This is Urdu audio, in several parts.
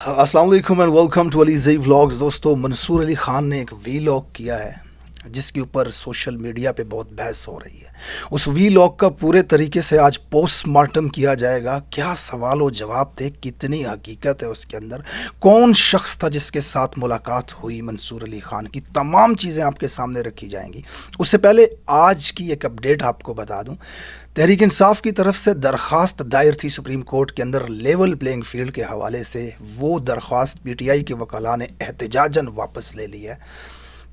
السلام علیکم and welcome to Alizai vlogs. دوستو, منصور علی خان نے ایک وی لاگ کیا ہے جس کے اوپر سوشل میڈیا پہ بہت بحث ہو رہی ہے. اس وی لاگ کا پورے طریقے سے آج پوسٹ مارٹم کیا جائے گا. کیا سوال و جواب تھے, کتنی حقیقت ہے اس کے اندر, کون شخص تھا جس کے ساتھ ملاقات ہوئی منصور علی خان کی, تمام چیزیں آپ کے سامنے رکھی جائیں گی. اس سے پہلے آج کی ایک اپڈیٹ آپ کو بتا دوں. تحریک انصاف کی طرف سے درخواست دائر تھی سپریم کورٹ کے اندر لیول پلینگ فیلڈ کے حوالے سے. وہ درخواست پی ٹی آئی کے وکلاء نے احتجاجاً واپس لے لی ہے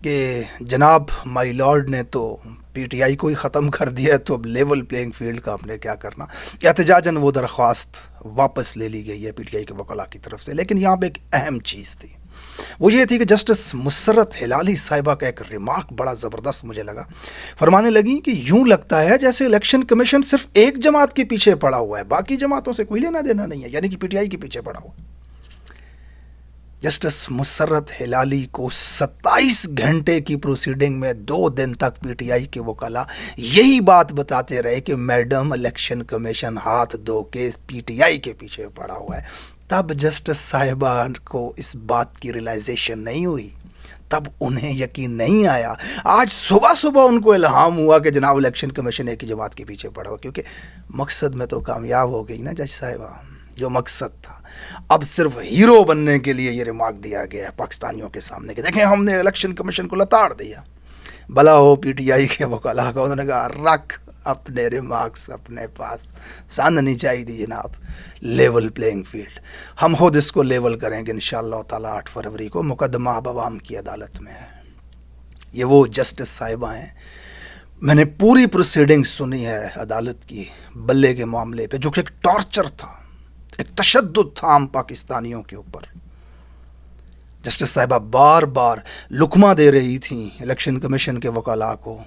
کہ جناب مائی لارڈ نے تو پی ٹی آئی کو ہی ختم کر دیا ہے, تو اب لیول پلینگ فیلڈ کا ہم نے کیا کرنا. احتجاجاً وہ درخواست واپس لے لی گئی ہے پی ٹی آئی کے وکلاء کی طرف سے. لیکن یہاں پہ ایک اہم چیز تھی, وہ یہ تھی کہ جسٹس مسرت ہلالی صاحبہ کا ایک ریمارک بڑا زبردست مجھے لگا. فرمانے لگیں کہ یوں لگتا ہے جیسے الیکشن کمیشن صرف ایک جماعت کے پیچھے پڑا ہوا ہے, باقی جماعتوں سے کوئی لینا دینا نہیں ہے, یعنی کہ پی ٹی آئی کے پیچھے پڑا ہوا ہے. جسٹس مسرت ہلالی کو 27 گھنٹے کی پروسیڈنگ میں 2 دن تک پی ٹی آئی کے وکلاء یہی بات بتاتے رہے کہ میڈم الیکشن کمیشن ہاتھ دھو کے پی ٹی آئی کے پیچھے پڑا ہوا ہے. تب جسٹس صاحبان کو اس بات کی ریلائزیشن نہیں ہوئی, تب انہیں یقین نہیں آیا. آج صبح صبح ان کو الہام ہوا کہ جناب الیکشن کمیشن ایک ہی جماعت کے پیچھے پڑا ہوا, کیونکہ مقصد میں تو کامیاب ہو گئی نا جج صاحبہ. جو مقصد تھا, اب صرف ہیرو بننے کے لیے یہ ریمارک دیا گیا ہے پاکستانیوں کے سامنے کہ دیکھیں ہم نے الیکشن کمیشن کو لتاڑ دیا. بھلا ہو پی ٹی آئی کے وکلاء کا, انہوں نے کہا رکھ اپنے ریمارکس اپنے پاس, سان نہیں چاہیے جناب لیول پلینگ فیلڈ. ہم خود اس کو لیول کریں گے انشاءاللہ تعالی 8 فروری کو. مقدمہ اب عوام کی عدالت میں ہے. یہ وہ جسٹس صاحبہ ہیں, میں نے پوری پروسیڈنگ سنی ہے عدالت کی بلے کے معاملے پہ, جو کہ ایک ٹارچر تھا, ایک تشدد تھا عام پاکستانیوں کے اوپر. جسٹس صاحبہ بار بار لقمہ دے رہی تھیں الیکشن کمیشن کے وکلاء کو,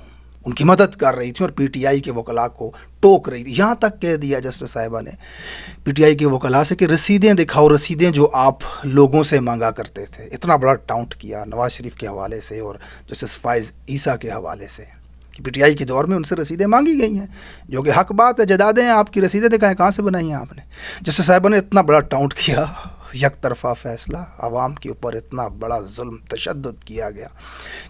ان کی مدد کر رہی تھیں اور پی ٹی آئی کے وکلاء کو ٹوک رہی تھی. یہاں تک کہہ دیا جسٹس صاحبہ نے پی ٹی آئی کے وکلاء سے کہ رسیدیں دکھاؤ, رسیدیں جو آپ لوگوں سے مانگا کرتے تھے. اتنا بڑا ٹاؤنٹ کیا نواز شریف کے حوالے سے اور جسٹس فائز عیسیٰ کے حوالے سے کہ پی ٹی آئی کے دور میں ان سے رسیدیں مانگی گئی ہیں, جو کہ حق بات ہے, جدادیں ہیں آپ کی, رسیدیں دکھائیں کہاں سے بنائی ہیں آپ نے. جسٹس صاحبہ نے اتنا بڑا ٹاؤنٹ کیا, یک طرفہ فیصلہ, عوام کے اوپر اتنا بڑا ظلم تشدد کیا گیا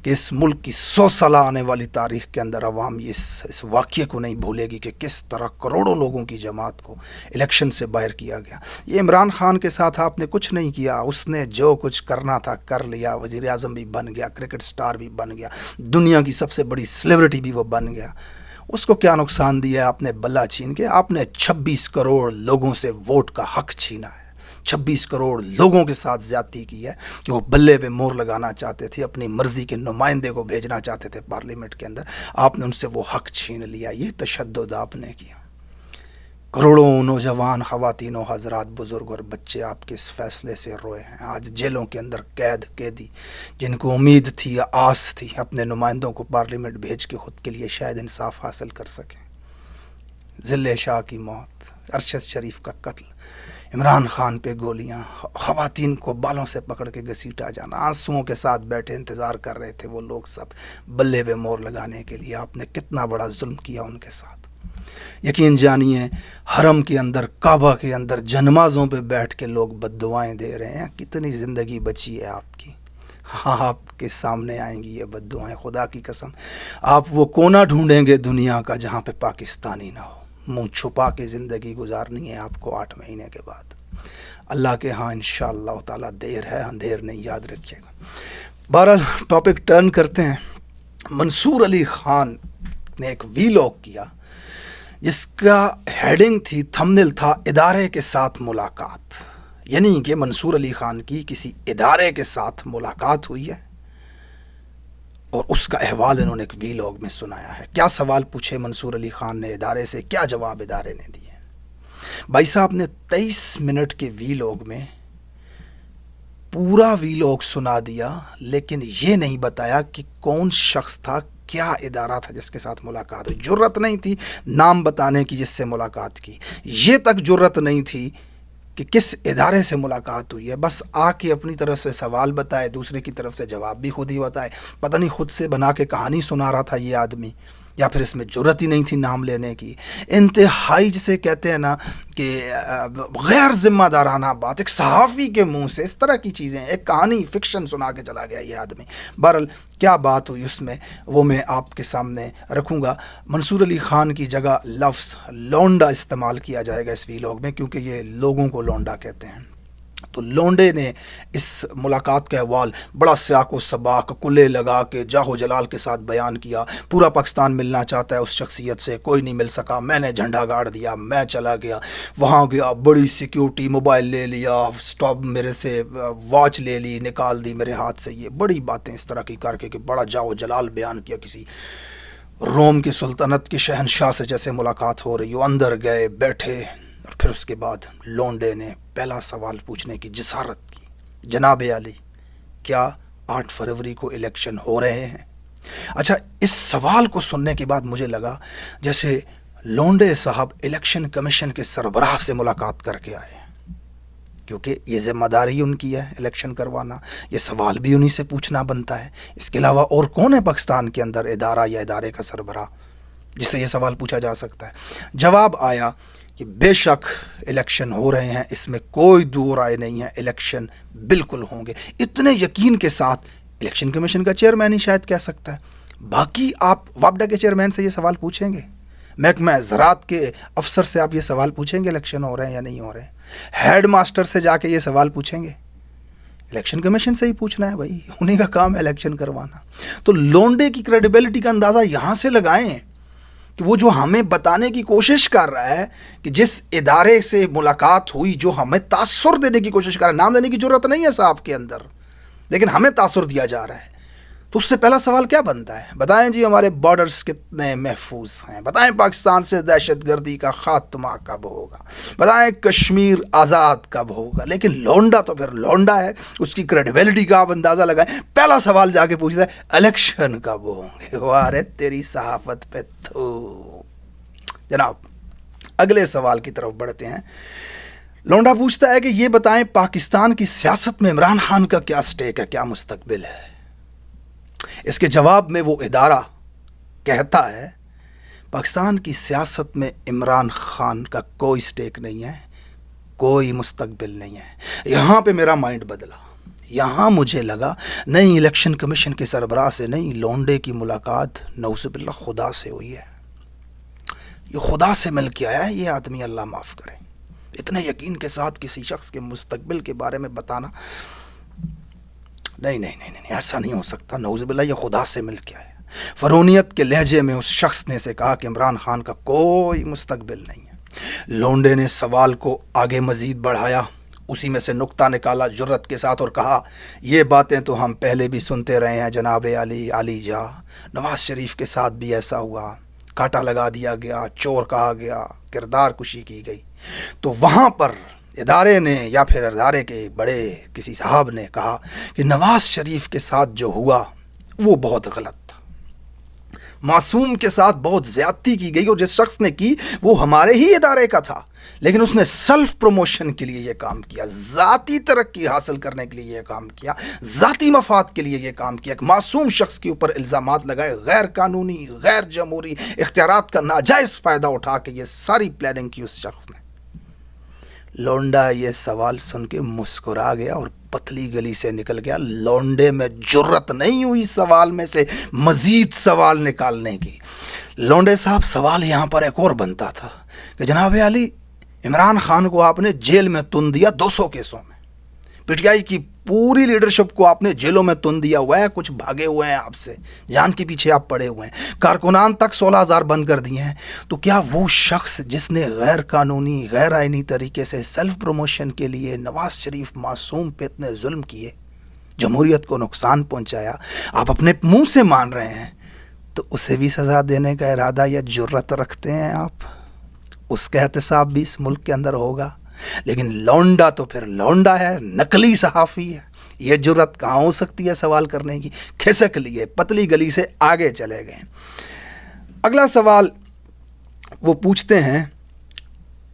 کہ اس ملک کی 100 سالہ آنے والی تاریخ کے اندر عوام اس واقعے کو نہیں بھولے گی کہ کس طرح کروڑوں لوگوں کی جماعت کو الیکشن سے باہر کیا گیا. یہ عمران خان کے ساتھ آپ نے کچھ نہیں کیا, اس نے جو کچھ کرنا تھا کر لیا. وزیر اعظم بھی بن گیا, کرکٹ سٹار بھی بن گیا, دنیا کی سب سے بڑی سیلیبریٹی بھی وہ بن گیا. اس کو کیا نقصان دیا آپ نے بلا چھین کے؟ آپ نے 26 کروڑ لوگوں سے ووٹ کا حق چھینا ہے. 26 کروڑ لوگوں کے ساتھ زیادتی کی ہے کہ وہ بلے پہ مور لگانا چاہتے تھے, اپنی مرضی کے نمائندے کو بھیجنا چاہتے تھے پارلیمنٹ کے اندر. آپ نے ان سے وہ حق چھین لیا. یہ تشدد آپ نے کیا. کروڑوں نوجوان, خواتین و حضرات, بزرگ اور بچے آپ کے اس فیصلے سے روئے ہیں. آج جیلوں کے اندر قیدی جن کو امید تھی یا آس تھی اپنے نمائندوں کو پارلیمنٹ بھیج کے خود کے لیے شاید انصاف حاصل کر سکیں. ضلع شاہ کی موت, ارشد شریف کا قتل, عمران خان پہ گولیاں, خواتین کو بالوں سے پکڑ کے گھسیٹا جانا, آنسوؤں کے ساتھ بیٹھے انتظار کر رہے تھے وہ لوگ سب بلے پہ مور لگانے کے لیے. آپ نے کتنا بڑا ظلم کیا ان کے ساتھ. یقین جانیے حرم کے اندر, کعبہ کے اندر جنمازوں پہ بیٹھ کے لوگ بد دعائیں دے رہے ہیں. کتنی زندگی بچی ہے آپ کی. ہاں, آپ کے سامنے آئیں گی یہ بد دعائیں, خدا کی قسم. آپ وہ کونا ڈھونڈیں گے دنیا کا جہاں پہ پاکستانی نہ ہو. منہ چھپا کے زندگی گزارنی ہے آپ کو 8 مہینے کے بعد. اللہ کے ہاں انشاءاللہ تعالی دیر ہے, اندھیر نہیں, یاد رکھیے گا. بہرحال ٹاپک ٹرن کرتے ہیں. منصور علی خان نے ایک وی لاگ کیا جس کا ہیڈنگ تھی, تھمبنیل تھا ادارے کے ساتھ ملاقات. یعنی کہ منصور علی خان کی کسی ادارے کے ساتھ ملاقات ہوئی ہے اور اس کا احوال انہوں نے ایک وی لاگ میں سنایا ہے. کیا سوال پوچھے منصور علی خان نے ادارے سے, کیا جواب ادارے نے دیے. بھائی صاحب نے 23 منٹ کے وی لاگ میں پورا وی لاگ سنا دیا, لیکن یہ نہیں بتایا کہ کون شخص تھا, کیا ادارہ تھا جس کے ساتھ ملاقات ہوئی. جرت نہیں تھی نام بتانے کی جس سے ملاقات کی, یہ تک جرت نہیں تھی کہ کس ادارے سے ملاقات ہوئی ہے. بس آ کے اپنی طرف سے سوال بتائے, دوسرے کی طرف سے جواب بھی خود ہی بتائے. پتہ نہیں خود سے بنا کے کہانی سنا رہا تھا یہ آدمی یا پھر اس میں جرت ہی نہیں تھی نام لینے کی. انتہائی جسے کہتے ہیں نا کہ غیر ذمہ دارانہ بات ایک صحافی کے منہ سے اس طرح کی چیزیں, ایک کہانی فکشن سنا کے چلا گیا یہ آدمی. بہرحال کیا بات ہوئی اس میں وہ میں آپ کے سامنے رکھوں گا. منصور علی خان کی جگہ لفظ لونڈا استعمال کیا جائے گا اس ویلاگ میں, کیونکہ یہ لوگوں کو لونڈا کہتے ہیں. تو لونڈے نے اس ملاقات کا احوال بڑا سیاق و سباق کلے لگا کے جاہ و جلال کے ساتھ بیان کیا. پورا پاکستان ملنا چاہتا ہے اس شخصیت سے, کوئی نہیں مل سکا, میں نے جھنڈا گاڑ دیا, میں چلا گیا, وہاں گیا, بڑی سیکیورٹی, موبائل لے لیا, سٹاپ میرے سے واچ لے لی, نکال دی میرے ہاتھ سے. یہ بڑی باتیں اس طرح کی کر کے کہ بڑا جاہ و جلال بیان کیا, کسی روم کی سلطنت کے شہنشاہ سے جیسے ملاقات ہو رہی ہو. اندر گئے, بیٹھے, اور پھر اس کے بعد لونڈے نے پہلا سوال پوچھنے کی جسارت کی, جناب عالی کیا 8 فروری کو الیکشن ہو رہے ہیں؟ اچھا, اس سوال کو سننے کے بعد مجھے لگا جیسے لونڈے صاحب الیکشن کمیشن کے سربراہ سے ملاقات کر کے آئے ہیں, کیونکہ یہ ذمہ داری ان کی ہے الیکشن کروانا, یہ سوال بھی انہی سے پوچھنا بنتا ہے. اس کے علاوہ اور کون ہے پاکستان کے اندر ادارہ یا ادارے کا سربراہ جس سے یہ سوال پوچھا جا سکتا ہے؟ جواب آیا کہ بے شک الیکشن ہو رہے ہیں, اس میں کوئی دو رائے نہیں ہے, الیکشن بالکل ہوں گے. اتنے یقین کے ساتھ الیکشن کمیشن کا چیئرمین ہی شاید کہہ سکتا ہے. باقی آپ واپڈا کے چیئرمین سے یہ سوال پوچھیں گے, محکمہ زراعت کے افسر سے آپ یہ سوال پوچھیں گے الیکشن ہو رہے ہیں یا نہیں ہو رہے ہیں؟ ہیڈ ماسٹر سے جا کے یہ سوال پوچھیں گے؟ الیکشن کمیشن سے ہی پوچھنا ہے بھائی, انہیں کا کام ہے الیکشن کروانا. تو لونڈے کی کریڈیبلٹی کا اندازہ یہاں سے لگائیں کہ وہ جو ہمیں بتانے کی کوشش کر رہا ہے کہ جس ادارے سے ملاقات ہوئی, جو ہمیں تاثر دینے کی کوشش کر رہا ہے, نام لینے کی ضرورت نہیں ہے صاحب کے اندر, لیکن ہمیں تاثر دیا جا رہا ہے, تو اس سے پہلا سوال کیا بنتا ہے؟ بتائیں جی ہمارے بارڈرز کتنے محفوظ ہیں, بتائیں پاکستان سے دہشت گردی کا خاتمہ کب ہوگا, بتائیں کشمیر آزاد کب ہوگا. لیکن لونڈا تو پھر لونڈا ہے, اس کی کریڈیبلٹی کا آپ اندازہ لگائیں. پہلا سوال جا کے پوچھتا ہے الیکشن کب ہوں گے. وارے تیری صحافت پہ تھو. جناب اگلے سوال کی طرف بڑھتے ہیں. لونڈا پوچھتا ہے کہ یہ بتائیں پاکستان کی سیاست میں عمران خان کا کیا سٹیک ہے, کیا مستقبل ہے؟ اس کے جواب میں وہ ادارہ کہتا ہے پاکستان کی سیاست میں عمران خان کا کوئی سٹیک نہیں ہے, کوئی مستقبل نہیں ہے. یہاں پہ میرا مائنڈ بدلا, یہاں مجھے لگا نہیں الیکشن کمیشن کے سربراہ سے نہیں, لونڈے کی ملاقات نعوذ باللہ خدا سے ہوئی ہے, یہ خدا سے مل کے آیا ہے یہ آدمی, اللہ معاف کرے. اتنے یقین کے ساتھ کسی شخص کے مستقبل کے بارے میں بتانا, نہیں نہیں نہیں نہیں, ایسا نہیں ہو سکتا, نعوذ باللہ یہ خدا سے مل کے آیا. فرونیت کے لہجے میں اس شخص نے سے کہا کہ عمران خان کا کوئی مستقبل نہیں ہے. لونڈے نے سوال کو آگے مزید بڑھایا, اسی میں سے نقطہ نکالا جرت کے ساتھ اور کہا یہ باتیں تو ہم پہلے بھی سنتے رہے ہیں جناب علی, علی جا, نواز شریف کے ساتھ بھی ایسا ہوا, کاٹا لگا دیا گیا, چور کہا گیا, کردار کشی کی گئی. تو وہاں پر ادارے نے یا پھر ادارے کے بڑے کسی صاحب نے کہا کہ نواز شریف کے ساتھ جو ہوا وہ بہت غلط تھا, معصوم کے ساتھ بہت زیادتی کی گئی, اور جس شخص نے کی وہ ہمارے ہی ادارے کا تھا, لیکن اس نے سیلف پروموشن کے لیے یہ کام کیا, ذاتی ترقی حاصل کرنے کے لیے یہ کام کیا, ذاتی مفاد کے لیے یہ کام کیا. ایک معصوم شخص کے اوپر الزامات لگائے, غیر قانونی, غیر جمہوری اختیارات کا ناجائز فائدہ اٹھا کے یہ ساری پلاننگ کی اس شخص نے. لونڈا یہ سوال سن کے مسکرا گیا اور پتلی گلی سے نکل گیا. لونڈے میں جرت نہیں ہوئی سوال میں سے مزید سوال نکالنے کی. لونڈے صاحب سوال یہاں پر ایک اور بنتا تھا کہ جناب علی عمران خان کو آپ نے جیل میں تن دیا 200 کیسوں میں, پی ٹی آئی کی پوری لیڈرشپ کو آپ نے جیلوں میں تن دیا ہوا ہے, کچھ بھاگے ہوئے ہیں آپ سے, جان کے پیچھے آپ پڑے ہوئے ہیں, کارکنان تک 16,000 بند کر دیے ہیں. تو کیا وہ شخص جس نے غیر قانونی غیر آئینی طریقے سے سیلف پروموشن کے لیے نواز شریف معصوم پہ اتنے ظلم کیے, جمہوریت کو نقصان پہنچایا, آپ اپنے منہ سے مان رہے ہیں, تو اسے بھی سزا دینے کا ارادہ یا جرت رکھتے ہیں آپ؟ اس کا احتساب بھی اس ملک کے اندر ہوگا. لیکن لونڈا تو پھر لونڈا ہے, نقلی صحافی ہے, یہ جرت کہاں ہو سکتی ہے سوال کرنے کی؟ کھسک لیے, پتلی گلی سے آگے چلے گئے. اگلا سوال وہ پوچھتے ہیں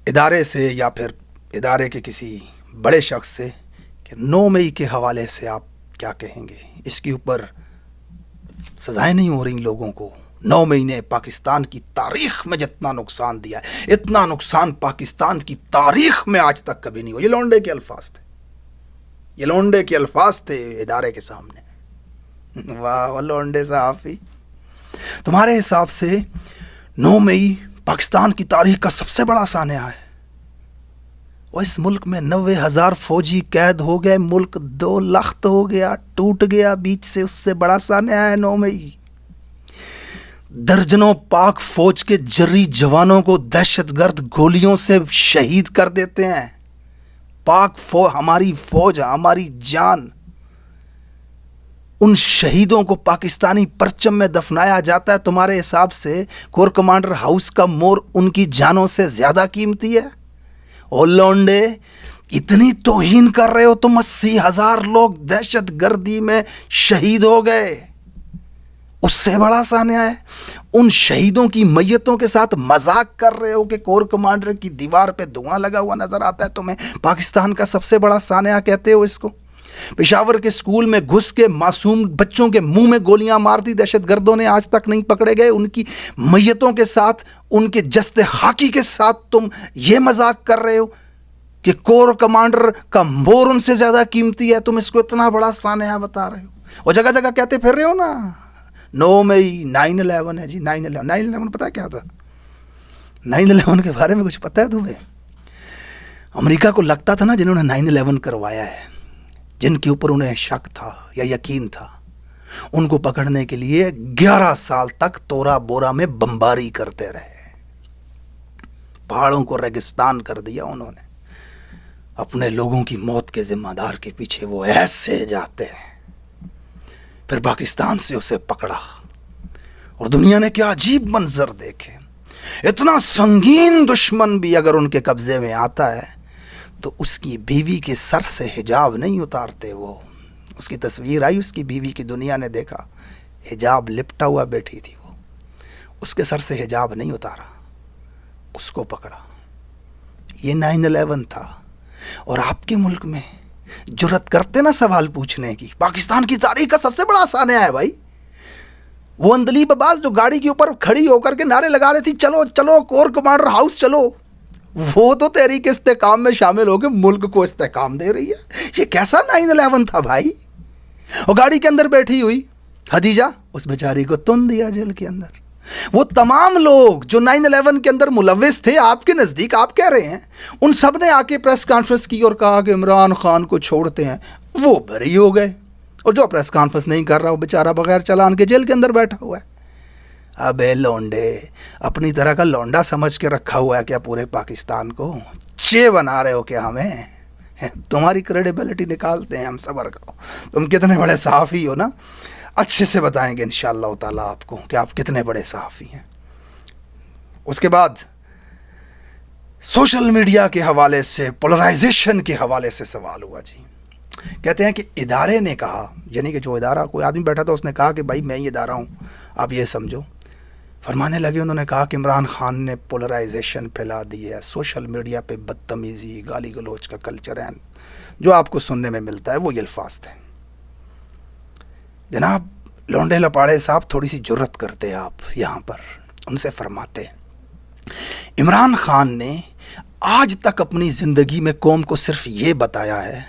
ادارے سے یا پھر ادارے کے کسی بڑے شخص سے کہ 9 مئی کے حوالے سے آپ کیا کہیں گے؟ اس کے اوپر سزائیں نہیں ہو رہی لوگوں کو, 9 مہینے پاکستان کی تاریخ میں جتنا نقصان دیا ہے، اتنا نقصان پاکستان کی تاریخ میں آج تک کبھی نہیں ہوا. یہ لونڈے کے الفاظ تھے، یہ لونڈے کے الفاظ تھے ادارے کے سامنے. واہ لونڈے صحافی، تمہارے حساب سے 9 مئی پاکستان کی تاریخ کا سب سے بڑا سانحہ ہے، اور اس ملک میں 90,000 فوجی قید ہو گئے، ملک 2 لخت ہو گیا، ٹوٹ گیا بیچ سے. اس سے بڑا سانحہ ہے 9 مئی. درجنوں پاک فوج کے جری جوانوں کو دہشت گرد گولیوں سے شہید کر دیتے ہیں. پاک ہماری فوج، ہماری جان، ان شہیدوں کو پاکستانی پرچم میں دفنایا جاتا ہے. تمہارے حساب سے کور کمانڈر ہاؤس کا مور ان کی جانوں سے زیادہ قیمتی ہے؟ او لونڈے، اتنی توہین کر رہے ہو تم. 80,000 لوگ دہشت گردی میں شہید ہو گئے، اس سے بڑا سانحہ ہے؟ ان شہیدوں کی میتوں کے ساتھ مذاق کر رہے ہو کہ کور کمانڈر کی دیوار پہ دھواں لگا ہوا نظر آتا ہے تمہیں. پاکستان کا سب سے بڑا سانحہ کہتے ہو اس کو؟ پشاور کے سکول میں گھس کے معصوم بچوں کے منہ میں گولیاں مار دی دہشت گردوں نے، آج تک نہیں پکڑے گئے. ان کی میتوں کے ساتھ، ان کے جسد خاکی کے ساتھ تم یہ مذاق کر رہے ہو کہ کور کمانڈر کا مور ان سے زیادہ قیمتی ہے. تم اس کو اتنا بڑا سانحہ بتا رہے ہو، اور جگہ جگہ کہتے پھر رہے ہو نا 9 مئی 9/11 ہے جی. 9/11 پتا کیا تھا؟ 9/11 کے بارے میں کچھ پتا ہے تمہیں؟ امریکہ کو لگتا تھا نا جنہوں نے 9/11 کروایا ہے، جن کے اوپر انہیں شک تھا یا یقین تھا، ان کو پکڑنے کے لیے 11 سال تک تورا بورا میں بمباری کرتے رہے. پہاڑوں کو ریگستان کر دیا انہوں نے. اپنے لوگوں کی موت کے ذمہ دار کے پیچھے وہ ایسے جاتے ہیں. پھر پاکستان سے اسے پکڑا، اور دنیا نے کیا عجیب منظر دیکھے. اتنا سنگین دشمن بھی اگر ان کے قبضے میں آتا ہے تو اس کی بیوی کے سر سے حجاب نہیں اتارتے. وہ اس کی تصویر آئی اس کی بیوی کی، دنیا نے دیکھا حجاب لپٹا ہوا بیٹھی تھی، وہ اس کے سر سے حجاب نہیں اتارا، اس کو پکڑا. یہ 9/11 تھا. اور آپ کے ملک میں جرت کرتے نا سوال پوچھنے کی. پاکستان کی تاریخ کا سب سے بڑا سانحہ ہے بھائی. وہ اندلیب عباس جو گاڑی کے اوپر کھڑی ہو کر کے نعرے لگا رہی تھی چلو چلو کور کمانڈر ہاؤس چلو، وہ تو تحریک استحکام میں شامل ہو کے ملک کو استحکام دے رہی ہے. یہ کیسا 9/11 تھا بھائی؟ اور گاڑی کے اندر بیٹھی ہوئی خدیجہ، اس بیچاری کو تن دیا جیل کے اندر. وہ تمام لوگ جو 9/11 کے اندر ملوث تھے آپ کے نزدیک، آپ کہہ رہے ہیں، ان سب نے آ کے پریس کانفرنس کی اور کہا کہ عمران خان کو چھوڑتے ہیں. وہ بری ہو گئے، اور جو پریس کانفرنس نہیں کر رہا وہ بیچارہ بغیر چلان کے جیل کے اندر بیٹھا ہوا ہے. ابے لونڈے، اپنی طرح کا لونڈا سمجھ کے رکھا ہوا ہے کیا پورے پاکستان کو؟ چے بنا رہے ہو کیا ہمیں؟ تمہاری کریڈیبلٹی نکالتے ہیں ہم، صبر کرو. تم کتنے بڑے صحافی ہو نا، اچھے سے بتائیں گے انشاءاللہ تعالیٰ آپ کو کہ آپ کتنے بڑے صحافی ہیں. اس کے بعد سوشل میڈیا کے حوالے سے، پولرائزیشن کے حوالے سے سوال ہوا جی. کہتے ہیں کہ ادارے نے کہا، یعنی کہ جو ادارہ، کوئی آدمی بیٹھا تھا اس نے کہا کہ بھائی میں ہی ادارہ ہوں، آپ یہ سمجھو. فرمانے لگے، انہوں نے کہا کہ عمران خان نے پولرائزیشن پھیلا دی ہے، سوشل میڈیا پہ بدتمیزی، گالی گلوچ کا کلچر ہے جو آپ کو سننے میں ملتا ہے. وہ یہ الفاظ تھے. جناب لونڈے لپاڑے صاحب، تھوڑی سی جرت کرتے آپ یہاں پر، ان سے فرماتے عمران خان نے آج تک اپنی زندگی میں قوم کو صرف یہ بتایا ہے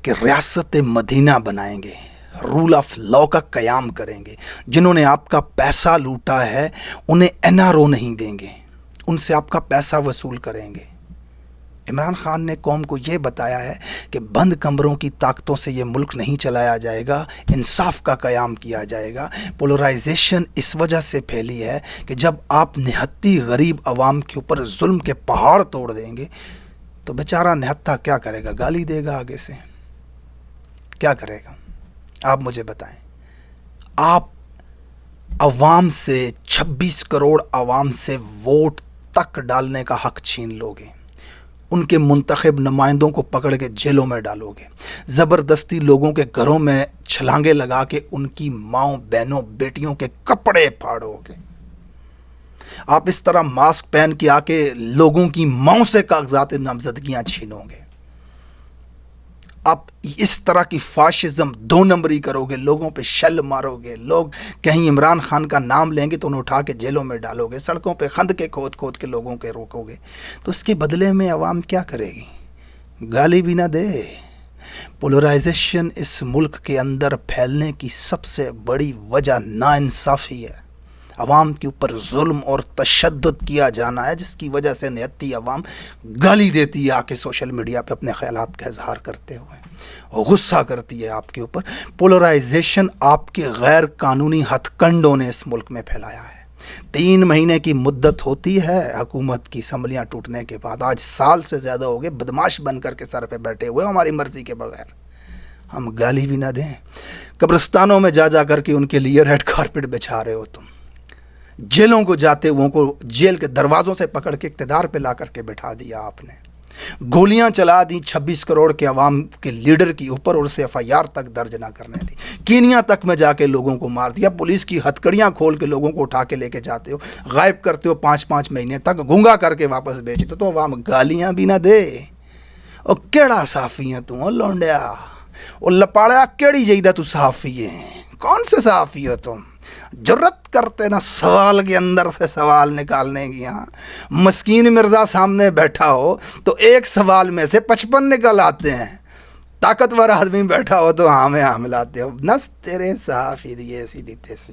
کہ ریاست مدینہ بنائیں گے، رول آف لا کا قیام کریں گے. جنہوں نے آپ کا پیسہ لوٹا ہے انہیں NRO نہیں دیں گے، ان سے آپ کا پیسہ وصول کریں گے. عمران خان نے قوم کو یہ بتایا ہے کہ بند کمروں کی طاقتوں سے یہ ملک نہیں چلایا جائے گا، انصاف کا قیام کیا جائے گا. پولرائزیشن اس وجہ سے پھیلی ہے کہ جب آپ نہتی غریب عوام کے اوپر ظلم کے پہاڑ توڑ دیں گے تو بیچارہ نہتا کیا کرے گا؟ گالی دے گا آگے سے، کیا کرے گا؟ آپ مجھے بتائیں. آپ عوام سے، 26 کروڑ عوام سے ووٹ تک ڈالنے کا حق چھین لو گے، ان کے منتخب نمائندوں کو پکڑ کے جیلوں میں ڈالو گے، زبردستی لوگوں کے گھروں میں چھلانگے لگا کے ان کی ماؤں، بہنوں، بیٹیوں کے کپڑے پھاڑو گے. آپ اس طرح ماسک پہن کے آ کے لوگوں کی ماؤں سے کاغذات نامزدگیاں چھینو گے. آپ اس طرح کی فاشزم دو نمبری کرو گے، لوگوں پہ شل مارو گے، لوگ کہیں عمران خان کا نام لیں گے تو انہیں اٹھا کے جیلوں میں ڈالو گے، سڑکوں پہ خندقیں کھود کھود کے لوگوں کے روکو گے، تو اس کے بدلے میں عوام کیا کرے گی؟ گالی بھی نہ دے۔ پولرائزیشن اس ملک کے اندر پھیلنے کی سب سے بڑی وجہ ناانصافی ہے، عوام کے اوپر ظلم اور تشدد کیا جانا ہے، جس کی وجہ سے نہتی عوام گالی دیتی ہے آ کے سوشل میڈیا پہ اپنے خیالات کا اظہار کرتے ہوئے، غصہ کرتی ہے آپ کے اوپر۔ پولرائزیشن آپ کے غیر قانونی ہتھ کنڈوں نے اس ملک میں پھیلایا ہے۔ 3 مہینے کی مدت ہوتی ہے حکومت کی اسمبلیاں ٹوٹنے کے بعد، آج سال سے زیادہ ہو گئے بدماش بن کر کے سر پہ بیٹھے ہوئے ہماری مرضی کے بغیر، ہم گالی بھی نہ دیں۔ قبرستانوں میں جا کر کے ان کے لیے ریڈ کارپٹ بچھا رہے ہو تم، جیلوں کو جاتے ہوئے کو جیل کے دروازوں سے پکڑ کے اقتدار پہ لا کر کے بٹھا دیا آپ نے، گولیاں چلا دی 26 کروڑ کے عوام کے لیڈر کی اوپر اور اسے FIR تک درج نہ کرنے دی، کینیا تک میں جا کے لوگوں کو مار دیا، پولیس کی ہتکڑیاں کھول کے لوگوں کو اٹھا کے لے کے جاتے ہو، غائب کرتے ہو 5 مہینے تک، گنگا کر کے واپس بیچتے تو عوام گالیاں بھی نہ دے۔ اور کیڑا صحافی ہے تو لونڈیا، اور لپاڑیا کیڑی جائیدہ تو صحافی ہے، کون سے صحافی ہو تم؟ جرت کرتے نا سوال کے اندر سے سوال نکالنے کی، ہاں مسکین مرزا سامنے بیٹھا ہو تو ایک سوال میں سے 55 نکل آتے ہیں، طاقتور آدمی بیٹھا ہو تو ہاں میں لاتے ہو، نس تیرے صحافی دیے ایسی دی تیسی۔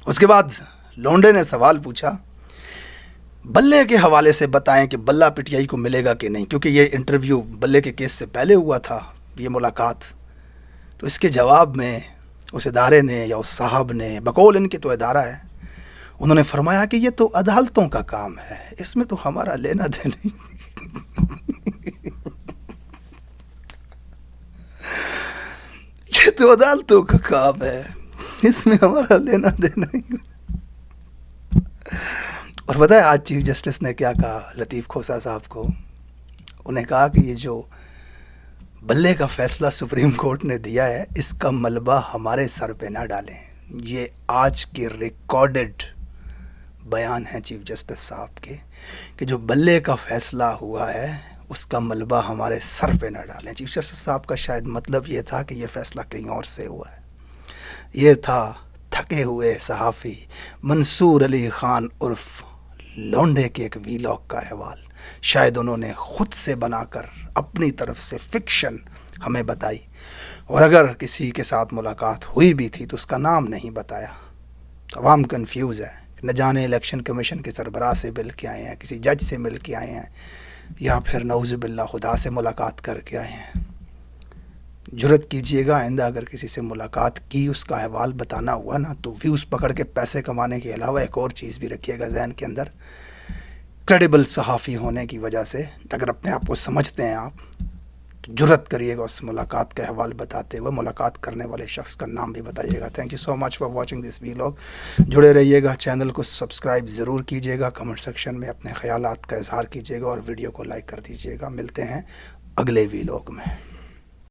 اس کے بعد لونڈے نے سوال پوچھا بلے کے حوالے سے بتائیں کہ بلہ PTI کو ملے گا کہ نہیں، کیونکہ یہ انٹرویو بلے کے کیس سے پہلے ہوا تھا یہ ملاقات، تو اس کے جواب میں اس ادارے نے یا اس صاحب نے، بقول ان کے تو ادارہ ہے، انہوں نے فرمایا کہ یہ تو عدالتوں کا کام ہے، اس میں تو ہمارا لینا دینا یہ تو عدالتوں کا کام ہے، اس میں ہمارا لینا دینا ہی۔ اور پتہ ہے آج چیف جسٹس نے کیا کہا لطیف کھوسہ صاحب کو؟ انہیں کہا کہ یہ جو بلے کا فیصلہ سپریم کورٹ نے دیا ہے اس کا ملبہ ہمارے سر پہ نہ ڈالیں، یہ آج کے ریکارڈڈ بیان ہیں چیف جسٹس صاحب کے کہ جو بلے کا فیصلہ ہوا ہے اس کا ملبہ ہمارے سر پہ نہ ڈالیں۔ چیف جسٹس صاحب کا شاید مطلب یہ تھا کہ یہ فیصلہ کہیں اور سے ہوا ہے، یہ تھا تھکے ہوئے صحافی منصور علی خان عرف لونڈے کے ایک ویلاگ کا احوال، شاید انہوں نے خود سے بنا کر اپنی طرف سے فکشن ہمیں بتائی، اور اگر کسی کے ساتھ ملاقات ہوئی بھی تھی تو اس کا نام نہیں بتایا۔ عوام کنفیوز ہے، نہ جانے الیکشن کمیشن کے سربراہ سے مل کے آئے ہیں، کسی جج سے مل کے آئے ہیں، یا پھر نعوذ باللہ خدا سے ملاقات کر کے آئے ہیں۔ جرت کیجئے گا آئندہ اگر کسی سے ملاقات کی اس کا احوال بتانا ہوا نا تو ویوز پکڑ کے پیسے کمانے کے علاوہ ایک اور چیز بھی رکھیے گا ذہن کے اندر، کریڈیبل صحافی ہونے کی وجہ سے اگر اپنے آپ کو سمجھتے ہیں آپ تو جرت کریے گا اس ملاقات کا احوال بتاتے ہوئے، ملاقات کرنے والے شخص کا نام بھی بتائیے گا۔ Thank you so much for watching this vlog, جڑے رہیے گا، چینل کو سبسکرائب ضرور کیجیے گا، کمنٹ سیکشن میں اپنے خیالات کا اظہار کیجیے گا اور ویڈیو کو لائک کر دیجیے گا۔ ملتے ہیں اگلے ویلاگ میں۔